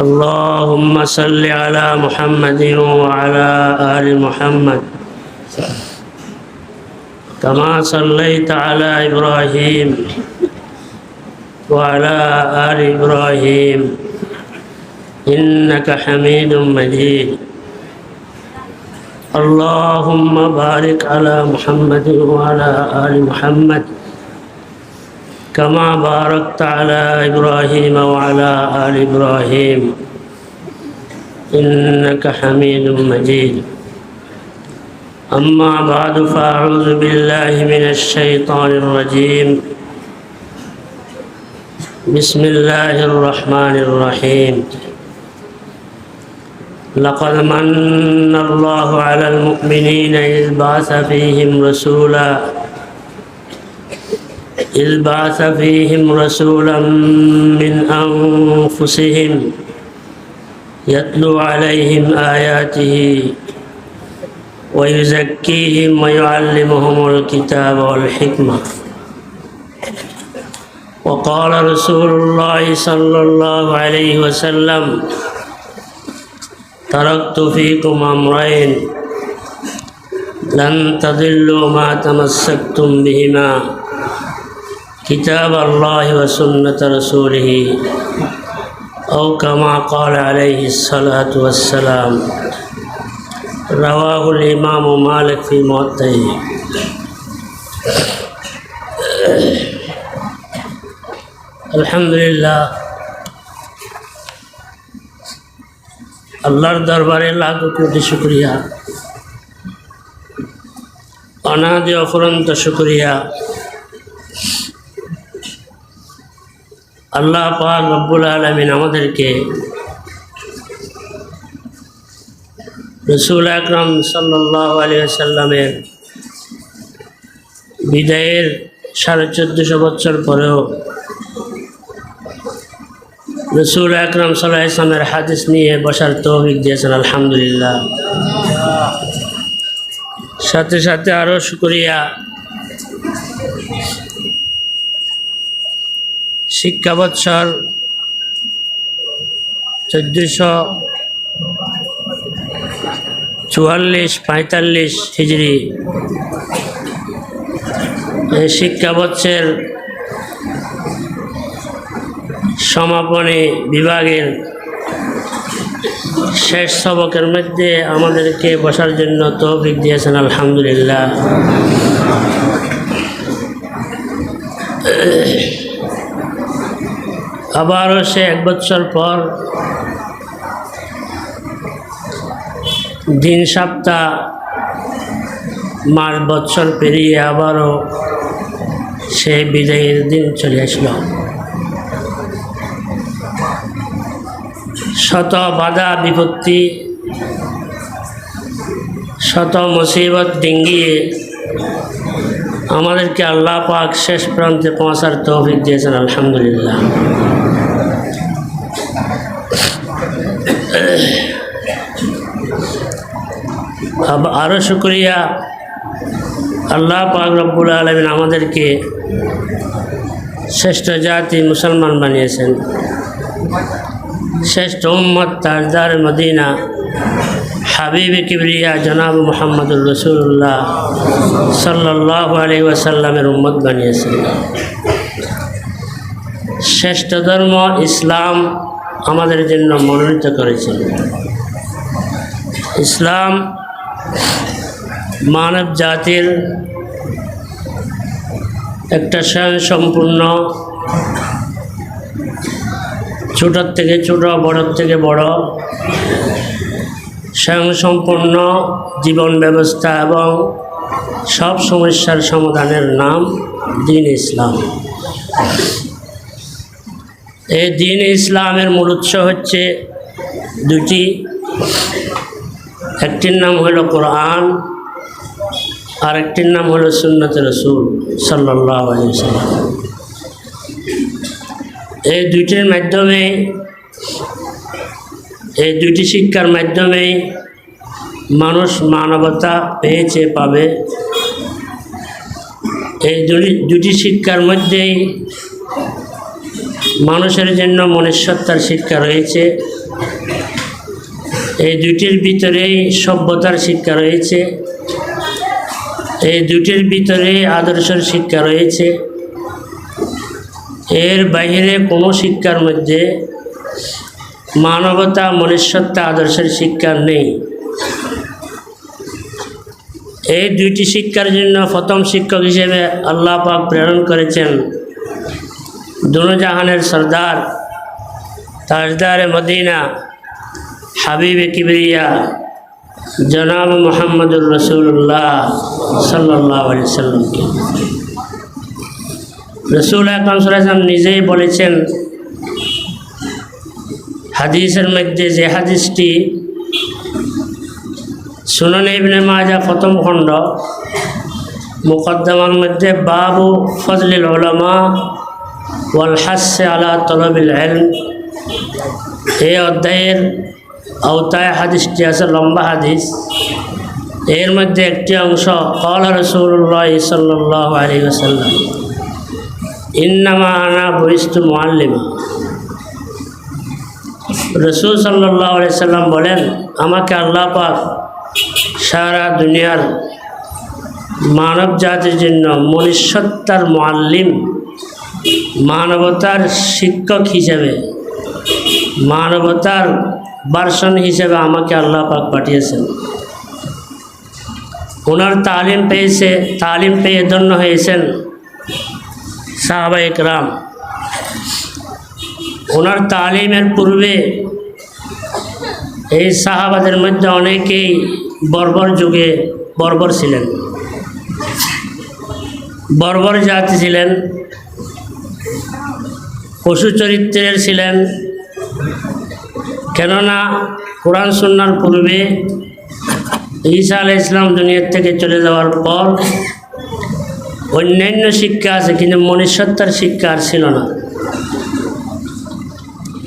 اللهم صل على محمد وعلى آل محمد كما صليت على إبراهيم وعلى آل إبراهيم إنك حميد مجيد اللهم بارك على محمد وعلى آل محمد كما باركت على إبراهيم وعلى آل إبراهيم إنك حميد مجيد أما بعد فأعوذ بالله من الشيطان الرجيم بسم الله الرحمن الرحيم لقد من الله على المؤمنين إذ بعث فيهم رسولا من أنفسهم يتلو عليهم آياته ويزكيهم ويعلمهم الكتاب والحكمة وقال رسول الله صلى الله عليه وسلم تركت فيكم أمرين لن تضلوا ما تمسكتم بهما كتاب الله وسنة رسوله أو كما قال عليه الصلاة والسلام رواه الإمام مالك في موطئه الحمد لله আল্লাহর দরবারে লাখ কোটি শুকরিয়া, অনাদি অফুরন্ত শুকরিয়া। আল্লাহ পাক রব্বুল আলামিন আমাদেরকে রাসূল আকরাম সাল্লাল্লাহু আলাইহি ওয়াসাল্লামের বিদায়ের 1450 বছর পরেও রাসূল আকরাম সাল্লাল্লাহু আলাইহি ওয়াসাল্লামের হাদিস নিয়ে বসার তৌফিক দিয়েছেন, আলহামদুলিল্লাহ। সাথে সাথে আরও শুকরিয়া শিক্ষা বৎসর 1444-45 হিজরি এই শিক্ষা বৎসরের সমাপনী বিভাগের শেষ সবকের মধ্যে আমাদেরকে বসার জন্য তৌফিক দিয়েছেন, আলহামদুলিল্লাহ। আবারও সে 1 বছর পর দিন সপ্তাহ মাস বছর পেরিয়ে আবারও সে বিদায়ের দিন চলে আসলো। শত বাধা বিপত্তি, শত মুসিবত ডিঙ্গিয়ে আমাদেরকে আল্লাহ পাক শেষ প্রান্তে পৌঁছার তৌফিক দিয়েছেন, আলহামদুলিল্লাহ। আরও শুকরিয়া আল্লাহ পাক রব্বুল আলামিন আমাদেরকে শ্রেষ্ঠ জাতি মুসলমান বানিয়েছেন, শ্রেষ্ঠ উম্মত তাজদার মদিনা হাবিব কিবরিয়া জনাব মুহাম্মদুর রাসূলুল্লাহ সাল্লাল্লাহু আলাইহি ওয়াসাল্লামের উম্মত বানিয়েছেন। শ্রেষ্ঠ ধর্ম ইসলাম আমাদের জন্য মনোনীত করেছেন। ইসলাম মানব জাতির একটা স্বয়ংসম্পূর্ণ, ছোটোর থেকে ছোট, বড়োর থেকে বড় স্বয়ংসম্পূর্ণ জীবন ব্যবস্থা এবং সব সমস্যার সমাধানের নাম দ্বীন ইসলাম। এই দ্বীন ইসলামের মূল উৎস হচ্ছে দুটি। একটির নাম হলো কোরআন, আর একটির নাম হলো সুন্নতে রাসূল সাল্লাল্লাহু আলাইহি ওয়াসাল্লাম। এই দুইটির মাধ্যমে, এই দুইটি শিক্ষার মাধ্যমেই মানুষ মানবতা পেয়েছে, পাবে। এই দুটি শিক্ষার মধ্যেই মানুষের জন্য মনুষ্যত্বের শিক্ষা রয়েছে, এই দুটির ভিতরেই সভ্যতার শিক্ষা রয়েছে, এই দুটির ভিতরেই আদর্শের শিক্ষা রয়েছে। এর বাইরে কোনো শিক্ষার মধ্যে মানবতা, মনুষ্যত্ব, আদর্শের শিক্ষা নেই। এই দুইটি শিক্ষার জন্য প্রথম শিক্ষক হিসেবে আল্লাহ পাক প্রেরণ করেছেন দুনোজাহানের সরদার, তাজদারে মদিনা, হাবিবে কিবরিয়া, জনাব মুহাম্মদুর রাসূলুল্লাহ সাল্লাল্লাহু আলাইহি সাল্লামকে। রাসূল আকরাম সাল্লাল্লাহু আলাইহি ওয়াসাল্লাম নিজেই বলেছেন হাদিসের মধ্যে, যে হাদিসটি সুনানে ইবনে মাজাহ প্রথম খণ্ড মুকদ্দমার মধ্যে বাবু ফজলিল উলামা ওয়াল হাসসি আলা তলবিল ইলম, এই অধ্যায়ের আওতায় হাদিসটি আছে, লম্বা হাদিস। এর মধ্যে একটি অংশ, ক্বালা রাসূলুল্লাহ সাল্লাল্লাহু আলাইহি ওয়াসাল্লাম ইন্নামা আনা বুইস্তু মুআল্লিমা। রাসূল সাল্লাল্লাহু আলাইহি ওয়াসাল্লাম বলেন, আমাকে আল্লাহ পাক সারা দুনিয়ার মানব জাতির জন্য মনুষ্যত্বের মুআল্লিম, মানবতার শিক্ষক হিসেবে, মানবতার ভার্সন হিসেবে আমাকে আল্লাহ পাক পাঠিয়েছেন। ওনার তালিম পেয়ে ধন্য হয়েছেন সাহাবায়ে কেরাম। ওনার তালিমের পূর্বে এই সাহাবাদের মধ্যে অনেকেই বর্বর ছিলেন, বর্বর জাতি ছিলেন, পশু চরিত্রের ছিলেন। কেননা কোরআন সুন্নাহর পূর্বে ঈসা আলাইহিস সালাম দুনিয়ার থেকে চলে যাওয়ার পর অন্যান্য শিক্ষা আছে, কিন্তু মনুষ্যত্বের শিক্ষা আর ছিল না।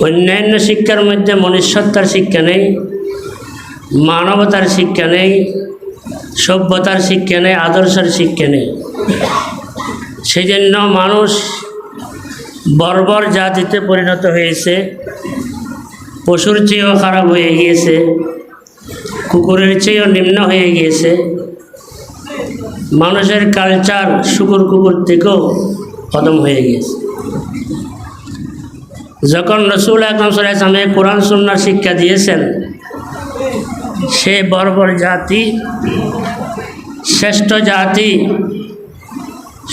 অন্যান্য শিক্ষার মধ্যে মনুষ্যত্বের শিক্ষা নেই, মানবতার শিক্ষা নেই, সভ্যতার শিক্ষা নেই, আদর্শের শিক্ষা নেই। সেই জন্য মানুষ বর্বর জাতিতে পরিণত হয়েছে, পশুর চেয়েও খারাপ হয়ে গিয়েছে, কুকুরের চেয়েও নিম্ন হয়ে গিয়েছে। মানুষের কালচার শুকুর কুকুর থেকেও খতম হয়ে গিয়েছে। যখন রাসূল আকরাম সাল্লাল্লাহু আলাইহি ওয়াসাল্লাম কোরআন সুন্নাহর শিক্ষা দিয়েছেন, সে বর্বর জাতি, শ্রেষ্ঠ জাতি,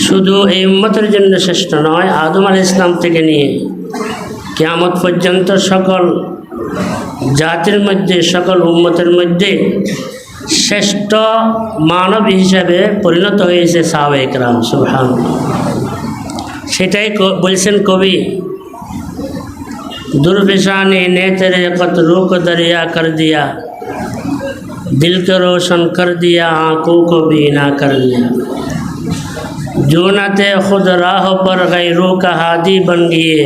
শুধু এই উম্মতের জন্য শ্রেষ্ঠ নয়, আদম আলাইহিস সালাম থেকে নিয়ে কিয়ামত পর্যন্ত সকল জাতির মধ্যে, সকল উম্মতের মধ্যে শ্রেষ্ঠ মানব হিসাবে পরিণত হয়েছে সাহাবায়ে কেরাম। সুবহানাল্লাহ। সেটাই বলছেন কবি, दुर्फिशानी ने तेरे कतलू को दरिया कर दिया, दिल को रोशन कर दिया, आँखों को बीना कर दिया। जो न थे खुद राह पर गैरों का हादी बन गए,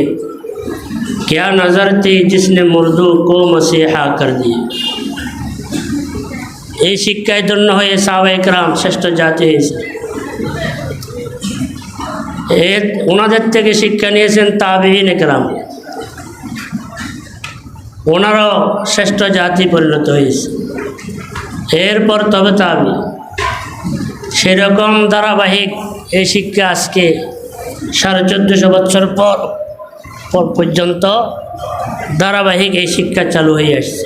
क्या नज़र थी जिसने मुर्दू को मसीहा कर दिया। এই শিক্ষায় ধন্য হয়ে সাহাবায়ে কেরাম শ্রেষ্ঠ জাতি হয়েছে। ওনাদের থেকে শিক্ষা নিয়েছেন তাবিঈনে কেরাম, ওনারাও শ্রেষ্ঠ জাতি পরিণত হয়েছে। এরপর তবে তাবি, সেরকম ধারাবাহিক এই শিক্ষা আজকে 1450 বছর পর পর্যন্ত ধারাবাহিক এই শিক্ষা চালু হয়ে আসছে।